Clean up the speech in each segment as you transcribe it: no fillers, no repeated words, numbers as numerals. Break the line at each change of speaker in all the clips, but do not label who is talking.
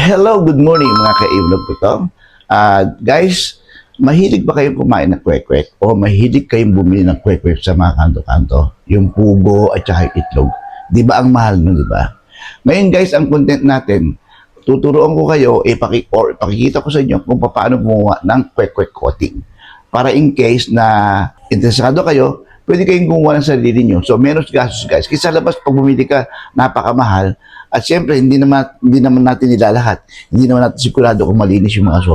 Hello, good morning mga ka-vlog ko to. Guys, mahilig ba kayong kumain ng kwek-kwek? O mahilig kayong bumili ng kwek-kwek sa mga kanto-kanto? Yung pugo at saka yung itlog. Di ba ang mahal nun, di ba? Ngayon guys, ang content natin, tuturuan ko kayo, ipakikita ko sa inyo kung paano gumawa ng kwek-kwek coating. Para in case na interesado kayo, pwede kayong gumawa ng sarili nyo. So, menos gastos guys. Kasi sa labas, pag bumili ka, napakamahal. At syempre, hindi naman natin nilalahat. Hindi naman natin sigurado kung malinis yung mga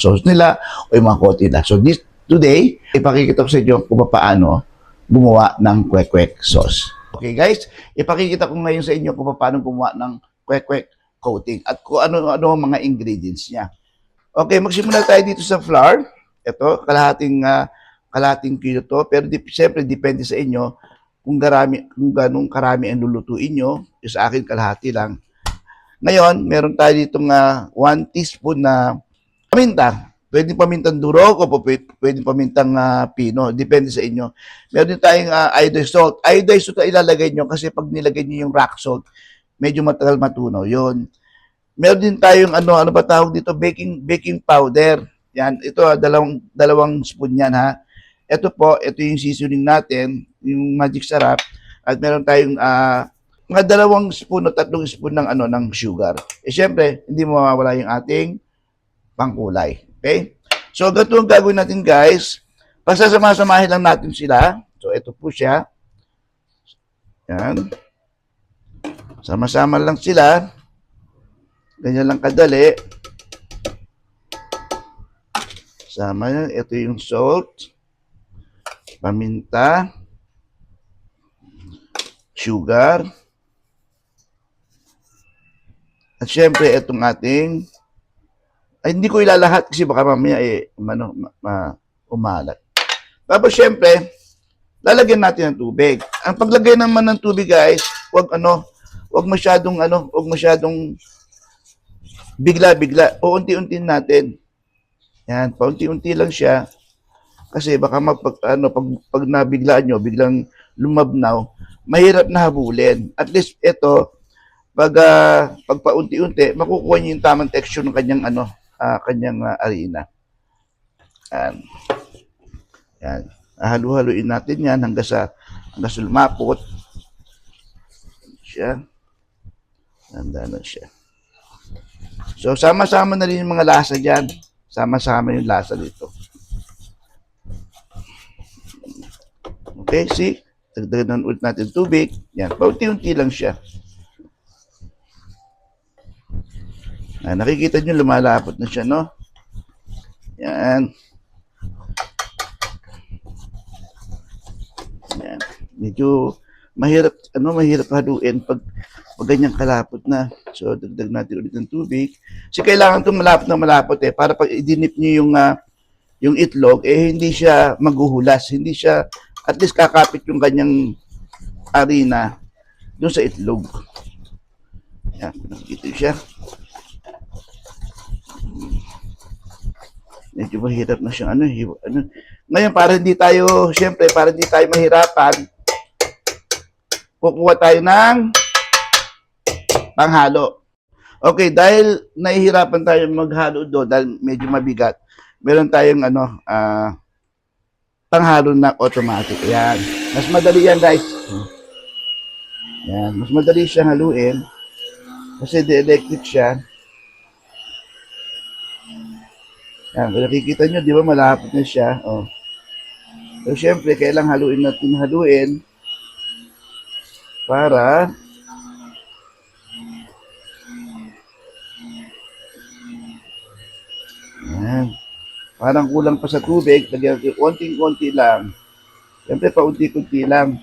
sauce nila o yung mga kote nila. So today, ipakikita ko sa inyo kung paano gumawa ng kwek-kwek sauce. Okay guys, ipakikita ko ngayon sa inyo kung paano gumawa ng kwek-kwek coating at kung ano ang mga ingredients niya. Okay, magsimula tayo dito sa flour. Ito, kalahating kilo to. Pero siyempre, depende sa inyo kung ganong karami ang lulutuin nyo. Sa akin, kalahati lang. Ngayon, meron tayo ditong 1 teaspoon na paminta. Pwede pamintang durog o pwede pamintang pino. Depende sa inyo. Meron din tayong iodized salt. Iodized salt na ilalagay nyo kasi pag nilagay nyo yung rock salt, medyo matagal matunaw. Yun. Meron din tayong ano ba tawag dito? Baking powder. Yan. Ito, dalawang spoon yan ha. Ito yung seasoning natin, yung magic sarap. At meron tayong mga 2 spoon o 3 spoon ng sugar. Siyempre, hindi mawawala yung ating pangkulay. Okay? So, ganito ang gagawin natin, guys. Pasasama-samahin lang natin sila. So, ito po siya. Yan. Sama-sama lang sila. Ganyan lang kadali. Sama yan. Ito yung salt, paminta, sugar, at syempre itong ating, ay hindi ko ilalahat kasi baka mamaya umalat. Tapos syempre, lalagyan natin ng tubig. Ang paglagay naman ng tubig guys, wag masyadong bigla-bigla. Unti-unti natin. Yan, paunti-unti lang siya. Kasi baka pag nabiglaan nyo, biglang lumabnaw, mahirap na habulin. At least ito, pag paunti-unti, makukuha nyo yung tamang texture ng kanyang harina. Yan. Yan. Halu-haluin natin yan hanggang sa lumapot. Siya. Handa na siya. So, sama-sama na rin yung mga lasa dyan. Sama-sama yung lasa dito. Okay, see? Dagdagan ulit natin tubig. Yan, paunti-unti lang siya. Nakikita nyo, lumalapot na siya, no? Yan. Yan. Medyo mahirap haluin pag ganyang kalapot na. So, dagdag natin ulit ng tubig. Kasi kailangan itong malapot para pag idinip nyo yung itlog, hindi siya maghuhulas. Hindi siya, at least kakapit yung kanyang harina doon sa itlog. Yan, nakikita siya. Medyo mahirap na siyang Ngayon, para hindi tayo mahirapan, kukuha tayo ng panghalo. Okay, dahil nahihirapan tayo maghalo doon, dahil medyo mabigat, meron tayong panghalo na automatic. Yan. Mas madali yan, guys. Yan. Mas madali siyang haluin kasi electric siya. Yan. Kung nakikita nyo, di ba malapot na siya. Oh. So, syempre, kailangan haluin para yan. Parang kulang pa sa tubig, lagyan natin konting-konti lang. Siyempre, paunti-kunti lang.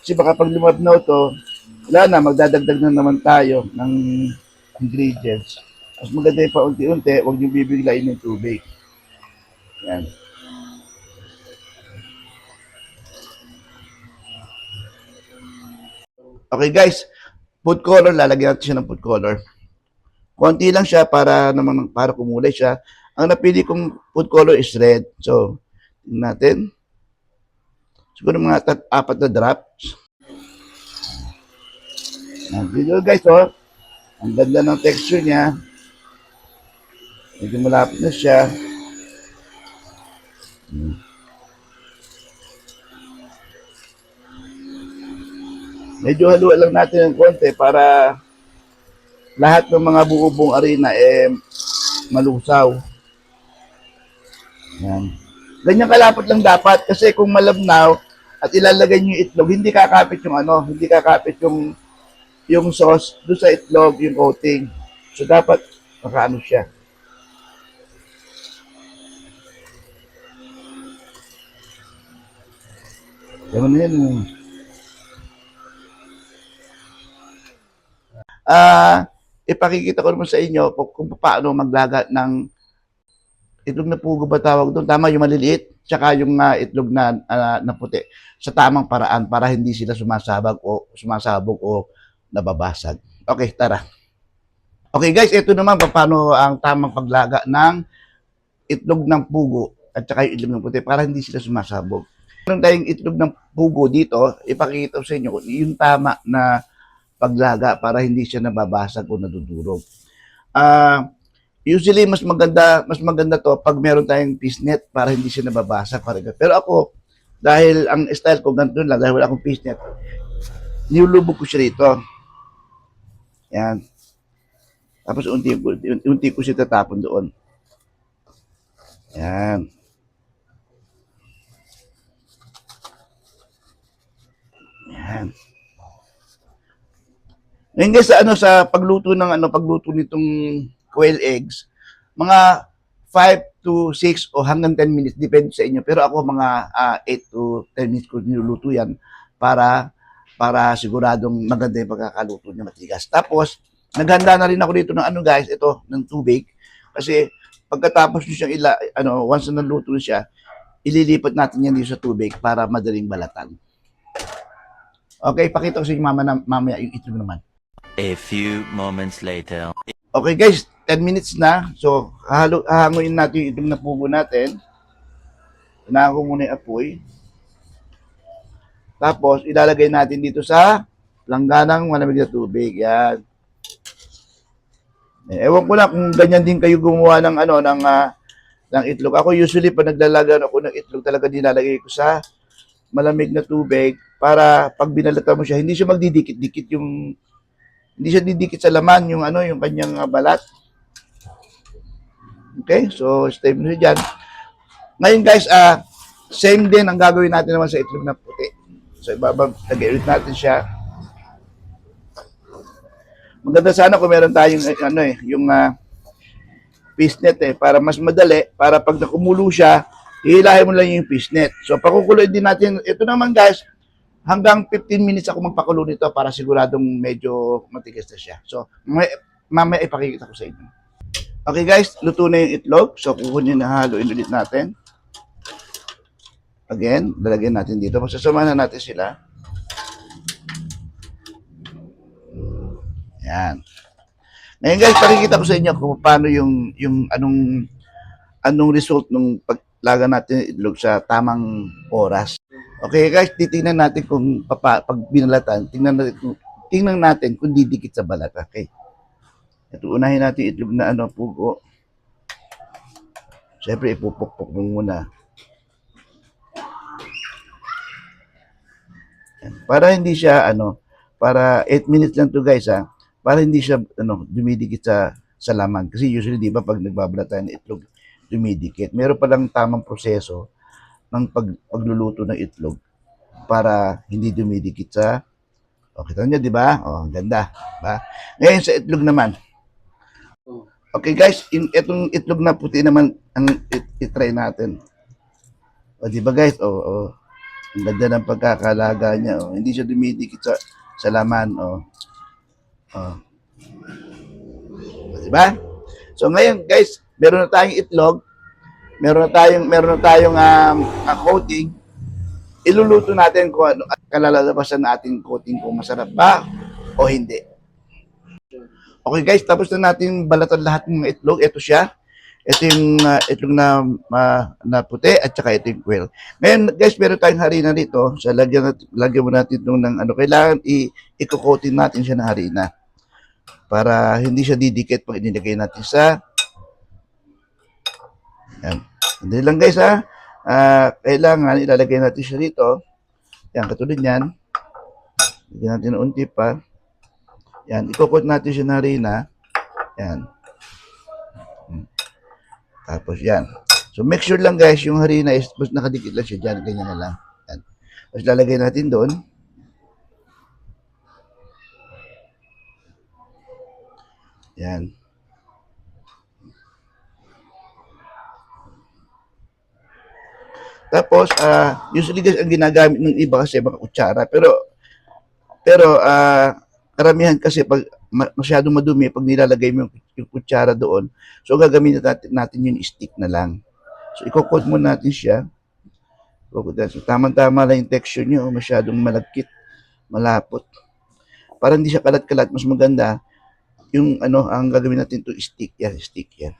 Kasi baka pag lumabnaw to, wala na, magdadagdag na naman tayo ng ingredients. Mas maganda yung paunti-unti, huwag nyo bibiglain ng tubig. Yan. Okay guys, food color, lalagyan natin siya ng food color. Konti lang siya para kumulay siya. Ang napili kong food color is red. So, tingnan natin. Siguro mga 4 na drops. Dito guys, ang ganda ng texture niya. Medyo malapit na siya. Medyo haluan lang natin ng konti para lahat ng mga buo-buong arena malusaw. Yan. Ganyan kalapot lang dapat kasi kung malabnaw at ilalagay niyo yung itlog, hindi kakapit yung hindi kakapit yung sauce doon sa itlog, yung coating. So dapat makaano siya. Yan na yan. Ipakikita ko naman sa inyo kung paano maglaga ng itlog na pugo ba tawag doon? Tama, yung maliliit, tsaka yung itlog na puti sa tamang paraan para hindi sila sumasabog o nababasag. Okay, tara. Okay guys, ito naman paano ang tamang paglaga ng itlog ng pugo at saka yung itlog ng puti para hindi sila sumasabog. Meron tayong itlog ng pugo dito, ipakikita ko sa inyo yung tama na paglaga para hindi siya nababasag o nadudurog. Usually mas maganda to pag meron tayong fishnet para hindi siya nababasag. Pero ako, dahil ang style ko ganito lang, dahil wala akong fishnet, nilulubog ko siya rito. Yan. Tapos unti ko siya tatapon doon. Yan. Yan. Ngayon guys, sa pagluto nitong quail eggs, mga 5 to 6 o hanggang 10 minutes, depende sa inyo. Pero ako mga 8 to 10 minutes ko niluluto yan para siguradong maganda yung pagkakaluto niya, matigas. Tapos, naghanda na rin ako dito ng guys, ito, ng tubig. Kasi pagkatapos nyo siyang once na naluto siya, ililipat natin yan dito sa tubig para madaling balatan. Okay, pakita ko sa inyo mamaya yung itlog naman.
A few moments later.
Okay guys, 10 minutes na. So, hahanguin natin yung itlog na pugo natin. Unahan ko muna yung apoy. Tapos, ilalagay natin dito sa langganang malamig na tubig. Yan. Ewan ko lang kung ganyan din kayo gumawa ng itlog. Ako usually pag naglalaga ako ng itlog, talaga nilalagay ko sa malamig na tubig para pag binalatan mo siya, hindi siya magdidikit-dikit hindi siya didikit sa laman yung kanyang balat. Okay? So, stay mo siya dyan. Ngayon guys, same din ang gagawin natin naman sa itlog na puti. So, lagay ulit natin siya. Maganda sana kung meron tayong yung fishnet para mas madali, para pag nakumulo siya, hihilahin mo lang yung fishnet. So, pakukuloy din natin. Ito naman guys, hanggang 15 minutes ako magpakulo nito para siguradong medyo matigas na siya. So, mamaya ipakikita ko sa inyo. Okay guys, luto na yung itlog. So, kukunin na haluin ulit natin. Again, lalagyan natin dito. Masasamahan na natin sila. Yan. Ngayon guys, pakikita ko sa inyo kung paano yung anong result ng paglaga natin itlog sa tamang oras. Okay guys, titingnan natin kung pag binalatan, tingnan natin kung didikit sa balat. Okay. Ito, unahin natin itlog na pugo. Siyempre, ipupukpok mo muna. Para hindi siya para 8 minutes lang to guys para hindi siya dumidikit sa laman kasi usually di ba pag nagbabalat tayo ng itlog dumidikit. Meron pa lang tamang proseso ng pagluluto ng itlog para hindi dumidikit sa kita niyo di ba? Ganda, ba? Ngayon sa itlog naman. Okay guys, itong itlog na puti naman ang i-try natin. Di ba guys? Ang ganda ng pagkakalaga niya. Hindi siya dumidikit sa laman. Diba? So ngayon guys, meron na tayong itlog. Meron na tayong coating. Iluluto natin kung ano kalalabasan na ating coating, kung masarap ba o hindi. Okay guys, tapos na natin balatan lahat ng itlog. Ito siya. Ito yung itlog na puti at saka ito yung quail. Ngayon guys, meron tayong harina dito. So lagyan mo natin itong kailangan i-coating natin siya ng harina para hindi siya didikit pag inilagay natin sa Yan. Hindi lang guys ha. Kailangan ilalagay natin siya dito. Yan, katulad yan. Lagyan natin ng unti pa. Yan, ikukot natin siya na harina. Yan. Tapos yan. So make sure lang guys, yung harina is mas nakadikit lang siya dyan. Ganyan na lang. Yan. Tapos lalagay natin doon. Yan. Tapos, usually guys, ang ginagamit ng iba kasi mga kutsara. Pero karamihan kasi pag masyadong madumi, pag nilalagay mo yung kutsara doon, so gagamitin natin yung stick na lang. So, ikukot mo natin siya. So, tama-tama lang yung texture niya, masyadong malagkit, malapot. Para hindi siya kalat-kalat, mas maganda, yung ang gagawin natin to stick yan, stick yan.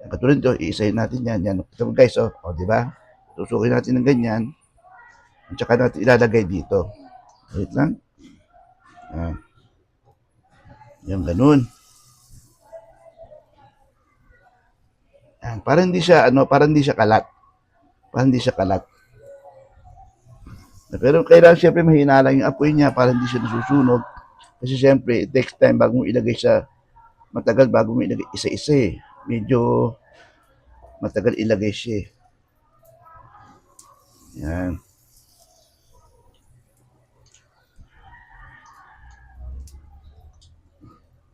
Yan, katulad ito, iisahin natin yan. Yan, ito guys, di ba? Tusukin natin ng ganyan. At saka natin ilalagay dito. Wait lang. Yan, ganun. Yan, para hindi siya, para hindi siya kalat. Para hindi siya kalat. Pero kailangan siyempre mahina lang yung apoy niya para hindi siya nasusunog. Kasi siyempre, it takes time bago mo ilagay sa matagal bago mo ilagay isa-isa eh. Medyo matagal ilagay siya eh. Yan.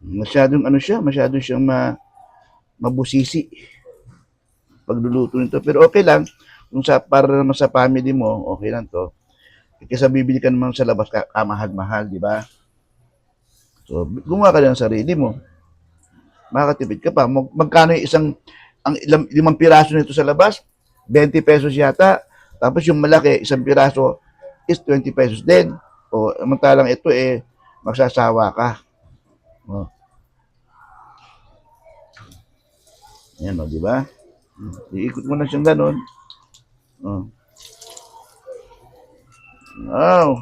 Masyadong masyadong siyang mabusisi pagluluto nito. Pero okay lang, kung para naman sa family mo, okay lang to. Kasi bibili ka naman sa labas, kamahal-mahal, di ba? So, gumawa ka lang ng sarili mo. Makakatipid ka pa. Magkano yung ang 5 piraso nito sa labas? 20 pesos yata. Tapos yung malaki, 1 piraso is 20 pesos din. O, samantalang ito magsasawa ka. O. Yan o, di ba? Iikot mo na siyang ganun. O. Wow!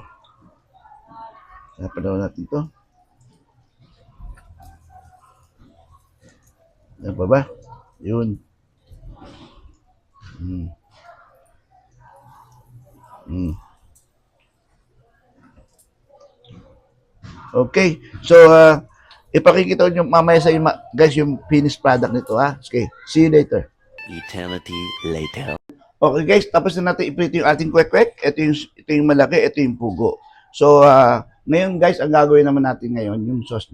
Napadaw natin ito. Yan pa ba? Yun. Okay. So, ipakikita ko nyo mamaya sa inyo, guys, yung finished product nito, ha? Okay. See you later.
Eternity later.
Okay, guys. Tapos na natin iprito yung ating kwek-kwek. Ito yung malaki. Ito yung pugo. So, ngayon, guys, ang gagawin naman natin ngayon, yung sauce.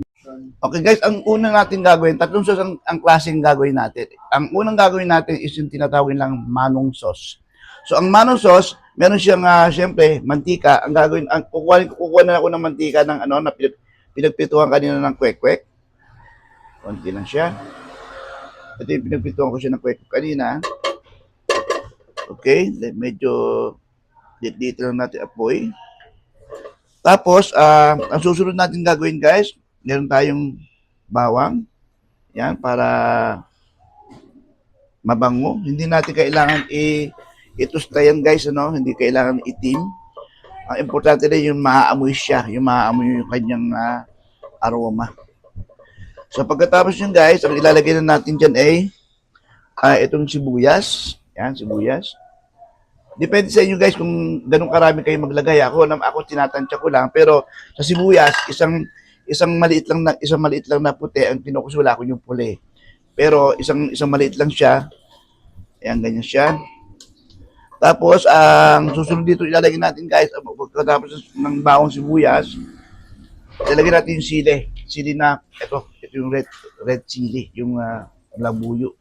Okay, guys. Ang unang natin gagawin, tatlong sauce ang klaseng gagawin natin. Ang unang gagawin natin is yung tinatawag lang manong sauce. So, ang manong sauce, meron siyang, syempre, mantika. Ang gagawin, kukuha na ako ng mantika ng na pinagpituhan kanina ng kwek-kwek. Konti lang siya. Ito yung pinagpituhan ko siya ng kwek-kwek kanina. Okay, medyo dito lang natin apoy. Tapos, ang susunod natin gagawin, guys, meron tayong bawang. Yan, para mabango. Hindi natin kailangan itusta yan, guys, Hindi kailangan itim. Ang importante rin yung maaamoy siya, yung maaamoy yung kanyang aroma. So, pagkatapos yun, guys, ang ilalagay na natin dyan itong sibuyas. Yan, sibuyas. Depende sa inyo, guys, kung ganun karami kayo maglagay. Ako tinatansya ko lang, pero sa sibuyas, isang maliit lang na puti, ang kinukusula ko yung puli. Pero isang maliit lang siya. Ayan, ganyan siya. Tapos, ang susunod dito, ilalagay natin, guys, pagkatapos ng bawang sibuyas, ilalagay natin yung sili. Sili na, ito yung red chili, yung labuyo.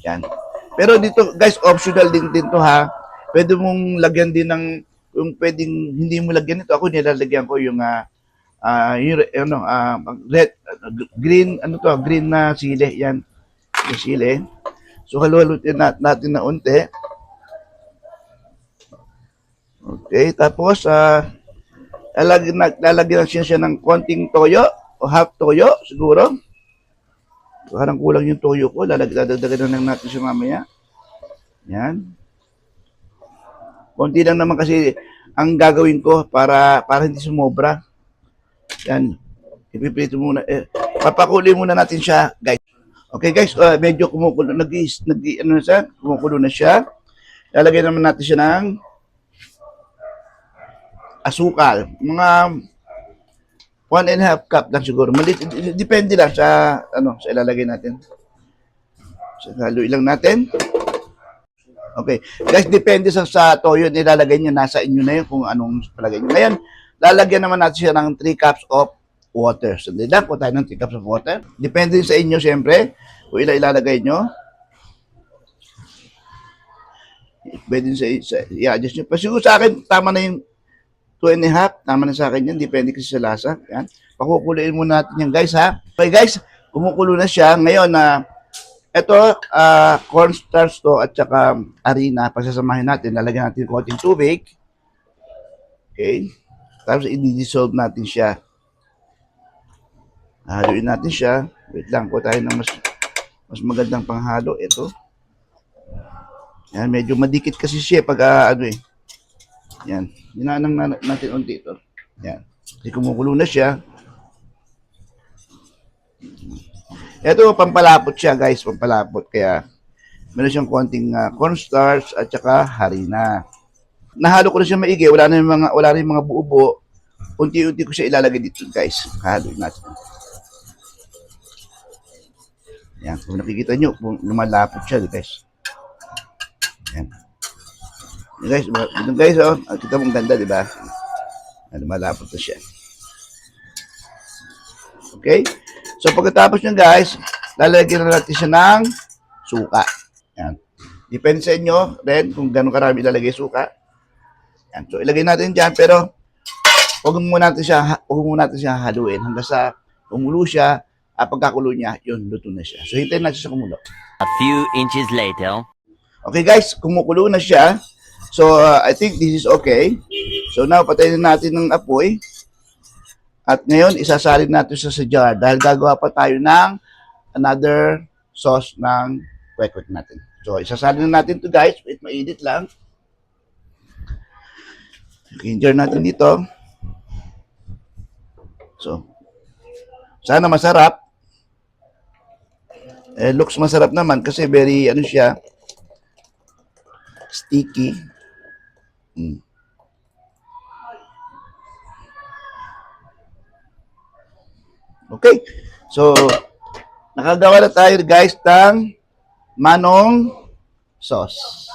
Yan. Pero dito, guys, optional din to, ha. Pwede mong lagyan din ng, yung pwedeng hindi mo lagyan ito. Ako nilalagyan ko yung, green na sili. Yan, yung sili. So, haluhalutin natin na unti. Okay, tapos lalagyan siya ng konting toyo o half toyo siguro. Parang kulang yung toyo ko, dadagdagan na lang natin siya mamaya. Yan. Konti lang naman kasi ang gagawin ko para hindi sumobra. Yan. Ipiprito muna. Papakuli muna natin siya, guys. Okay guys, medyo kumukulo, ano na siya, kumukulo na siya. Lalagyan naman natin siya ng asukal. Mga 1.5 cup lang siguro. Depende lang sa, sa ilalagay natin. So, haluin lang natin. Okay. Guys, depende sa toyo nilalagay niyo. Nasa inyo na yun kung anong palagay niyo. Ngayon, lalagyan naman natin siya ng 3 cups of water. So, lang po tayo ng 3 cups of water. Depende sa inyo, siyempre, kung ilalagay nyo. Pwede i-adjust nyo. Siguro sa akin, tama na yung 2.5. Tama na sa akin yan. Depende kasi sa lasa. Yan. Pakukuloyin muna natin yan, guys, ha? Okay, guys, kumukulo na siya. Ngayon, ito, cornstarch to at saka harina. Pagsasamahin natin, lalagyan natin konting tubig. Okay. Tapos, i-dissolve natin siya. Haluin natin siya. Wait lang po tayo ng mas magandang panghalo. Ito. Yan, medyo madikit kasi siya pag Yan. Hinanang natin unti ito. Yan. Kasi kumukulo na siya. Ito, pampalapot siya, guys. Pampalapot. Kaya, meron siyang konting cornstarch at saka harina. Nahalo ko na siya maigi. Wala rin mga buo-buo. Unti-unti ko siya ilalagay dito, guys. Haloin natin. Yan. Kung nakikita nyo, lumalapot siya, guys. Yan. Yan, guys, oh. Kita mong ganda, di ba? Lumalapot na siya. Okay? So, pagkatapos nyo, guys, lalagyan na natin siya ng suka. Yan. Depende sa inyo, then, kung gano'ng karami ilalagay suka. Yan. So, ilagay natin dyan, pero, huwag muna natin siya haluin hanggang sa kumulo siya, pagkakulo niya, yun, luto na siya. So, hintayin natin siya kumulo.
A few inches later.
Okay, guys, kumukulo na siya. So, I think this is okay. So, now, patayin natin ng apoy. At ngayon, isasalin natin siya sa jar dahil gagawa pa tayo ng another sauce ng kwek-kwek natin. So, isasalin natin to, guys. Wait, mainit lang. I-jar natin dito. So, sana masarap. Looks masarap naman kasi very, siya, sticky. Okay. So, nakagawa na tayo, guys, ng manong sauce.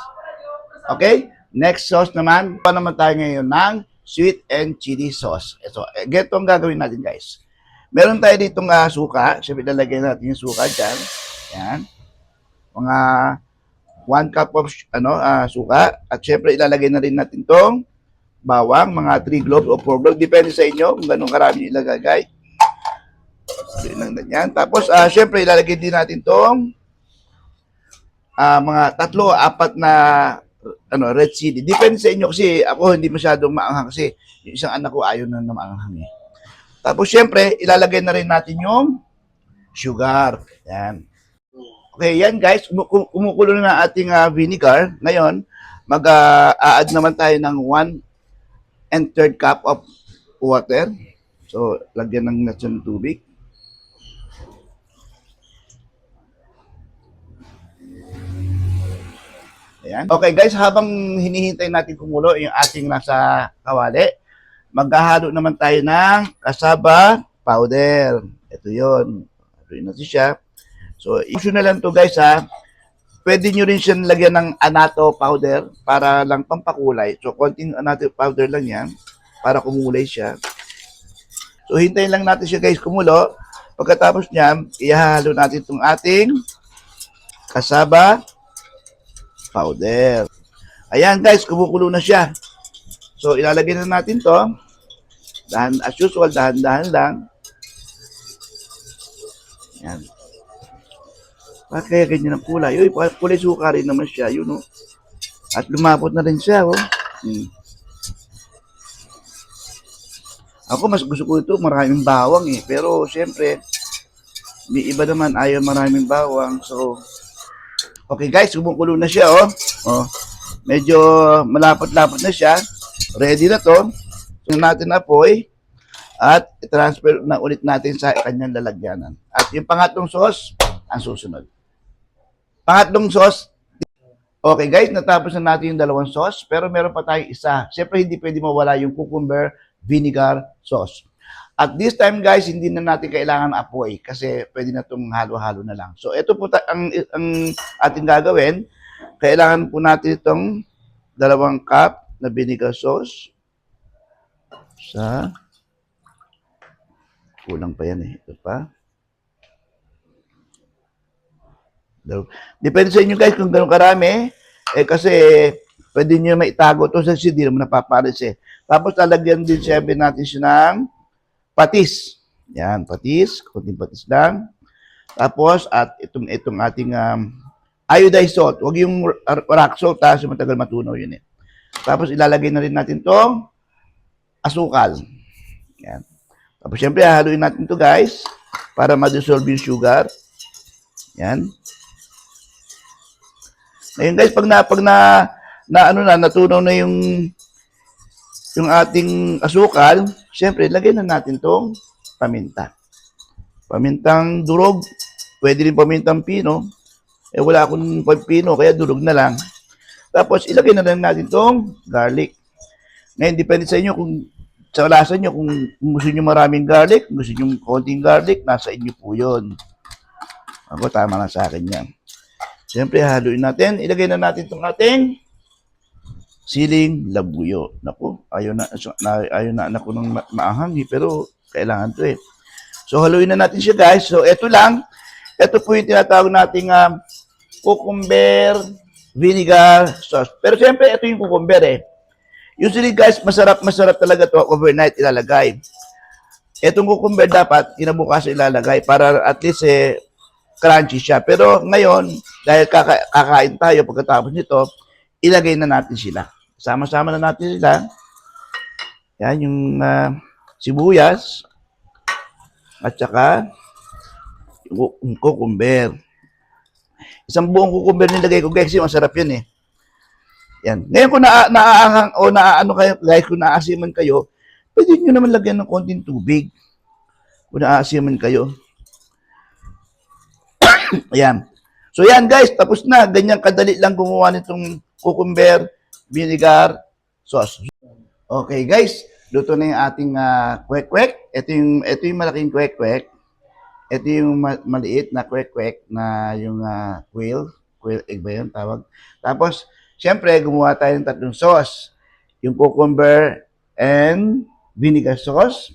Okay? Next sauce naman, pa naman tayo ngayon ng sweet and chili sauce. So, ganito ang gagawin natin, guys. Meron tayo ditong suka. Siyempre, lalagyan natin yung suka dyan. Yan. Mga 1 cup of suka. At siyempre, ilalagay na rin natin tong bawang, mga 3 cloves o 4 cloves. Depende sa inyo kung ganun karami ilagay. Yan. Tapos, siyempre, ilalagay din natin tong mga 3 o 4 na red chili. Depende sa inyo kasi ako hindi masyadong maanghang kasi yung isang anak ko ayaw na maanghang eh. Tapos, siyempre, ilalagay na rin natin yung sugar. Yan. Okay, yan guys. Kumukulo na ating vinegar. Ngayon, mag-a-add naman tayo ng 1/3 cup of water. So, lagyan ng natin ng tubig. Ayan. Okay guys, habang hinihintay natin kumulo yung ating nasa kawali, maghahalo naman tayo ng cassava powder. Ito yun. Haluin natin siya. So, issue na lang to guys ha. Pwede nyo rin siya lagyan ng annatto powder para lang pampakulay. So, konting annatto powder lang yan para kumulay siya. So, hintayin lang natin siya guys kumulo. Pagkatapos niyan, ihahalo natin itong ating cassava powder. Ayan guys, kumukulo na siya. So, ilalagay na natin to. As usual, dahan-dahan lang. Ayan. Bakit kaya ganyan ang kulay? Uy, kulay suka rin naman siya. Yun, oh. At lumapot na rin siya, oh. Ako, mas gusto ko ito, maraming bawang, eh. Pero, siyempre, may iba naman ayaw maraming bawang. So, okay guys, kumukulo na siya, oh. Oh. Medyo malapot-lapot na siya. Ready na to. Tingnan natin na apoy. At i-transfer na ulit natin sa kanyang lalagyanan. At yung pangatlong sauce, ang susunod. Pangatlong sauce. Okay guys, natapos na natin yung dalawang sauce, pero meron pa tayong isa. Siyempre, hindi pwede mawala yung cucumber vinegar sauce. At this time guys, hindi na natin kailangan apoy kasi pwede na itong halo-halo na lang. So ito po ang ating gagawin. Kailangan po natin itong 2 cup na vinegar sauce. Kulang pa yan eh. Ito pa. Depende sa inyo guys kung gano'ng karami. Kasi pwede nyo maitago ito sa hindi naman napaparis eh. Tapos lalagyan din siyempre natin siya ng patis. Yan, patis. Kunting patis lang. Tapos at itong ating iodized salt. Huwag yung rock salt ha, kasi matagal matunaw yun eh. Tapos ilalagay na rin natin itong asukal. Yan. Tapos siyempre haluin natin ito guys para ma-dissolve yung sugar. Yan. Ngayon guys, pag natunaw na yung ating asukal, siyempre lagay na natin tong paminta. Pamintang durog, pwede rin pamintang pino. Wala akong pino, kaya durog na lang. Tapos ilagay na lang natin tong garlic. Ngayon, depende sa inyo kung sa lasa nyo, kung gusto nyo maraming garlic, kung gusto nyo konting garlic, nasa inyo po yun. Ako, tama na sa akin yan. Siyempre, haluin natin. Ilagay na natin itong ating siling labuyo. Naku, ayaw na anak ko ng maanghang pero kailangan to eh. So, haluin na natin siya guys. So, ito lang. Ito po yung tinatawag nating cucumber vinegar sauce. Pero siyempre, ito yung cucumber eh. Usually guys, masarap talaga to overnight ilalagay. Itong cucumber dapat kinabukasan ilalagay para at least crunchy siya. Pero ngayon, dahil kakain tayo pagkatapos nito, ilagay na natin sila. Sama-sama na natin sila. Yan, yung sibuyas at saka yung cucumber. Isang buong cucumber nilagay ko guys, masarap yun eh. Yan. Ngayon kung naaangang o naaano kayo guys, kung naaasiman kayo, pwede nyo naman lagyan ng konting tubig. Kung naaasiman kayo. Ayan. So yan guys, tapos na. Ganyan kadali lang gumawa nitong cucumber vinegar sauce. Okay guys, luto na yung ating kwek-kwek. Ito yung malaking kwek-kwek. Ito yung maliit na kwek-kwek na yung quail egg ba yun tawag. Tapos, syempre, gumawa tayo ng 3 sauce. Yung cucumber and vinegar sauce,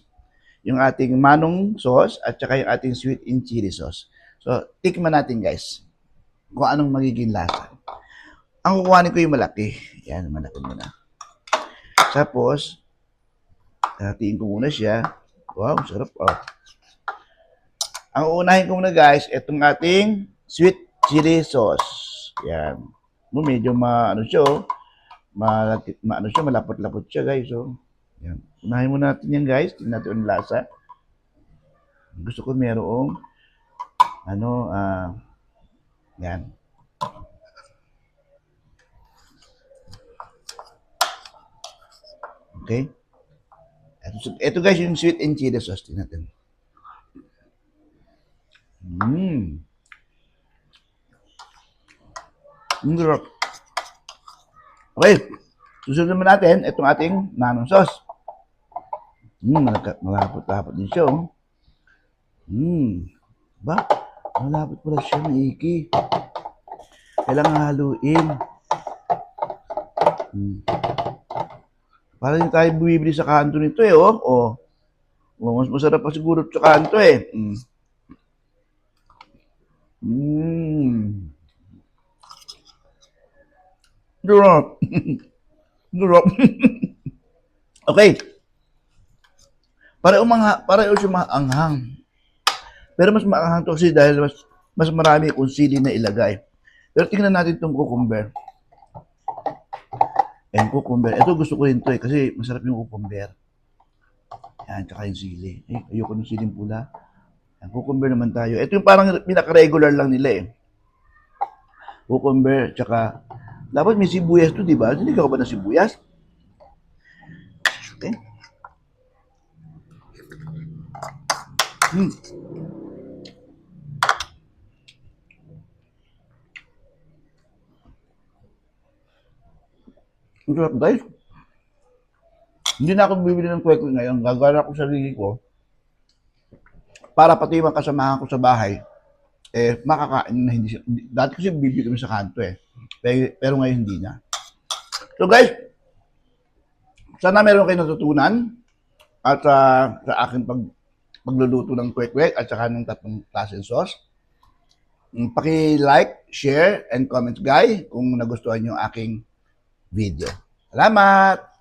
yung ating manong sauce, at saka yung ating sweet and chili sauce. So, tikman natin guys kung anong magiging lasa. Ang kukuhanin ko yung malaki. Yan, malaki muna. Tapos, hatiin ko muna siya. Wow, sarap. Oh. Ang uunahin ko muna guys, itong ating sweet chili sauce. Yan. Medyo malapot-lapot siya guys. So, yan. Unahin muna natin yan guys. Tingnan natin ang lasa. Gusto ko merong yan. Okay. Ito guys yung sweet and chili sauce. Tingnan natin. Sarap. Okay. Susunod naman natin itong ating nanong sauce. Malapot-lapot din siya. Ba? Malapot pala siya, maiki. Kailangan haluin. Para hindi tayo bumibili sa kanto nito eh, oh. Mas masarap pa siguro sa kanto eh. Sarap. Sarap. Okay. Para siya maanghang. Pero mas maanghang to kasi dahil mas marami kung sili na ilagay. Pero tingnan natin itong cucumber. Ayan, cucumber. Ito gusto ko rin to eh kasi masarap yung cucumber. Ayan, tsaka yung sili. Ayoko ng siling pula. Ayan, cucumber naman tayo. Ito yung parang pinaka-regular lang nila eh. Cucumber, tsaka dapat may sibuyas to, di ba? Hindi ka ba ng sibuyas? Okay. Ang sarap, guys. Hindi na ako bibili ng kwek-kwek ngayon. Gagawin ko sarili ko para pati yung mga kasamahan ko sa bahay, makakain na hindi siya. Dati kasi bibili kami sa kanto Pero ngayon hindi na. So guys, sana meron kayo natutunan at sa aking pagluluto ng kwek-kwek at saka ng tatlong klaseng sauce. Paki-like, share, and comment guys kung nagustuhan yung aking video. Salamat!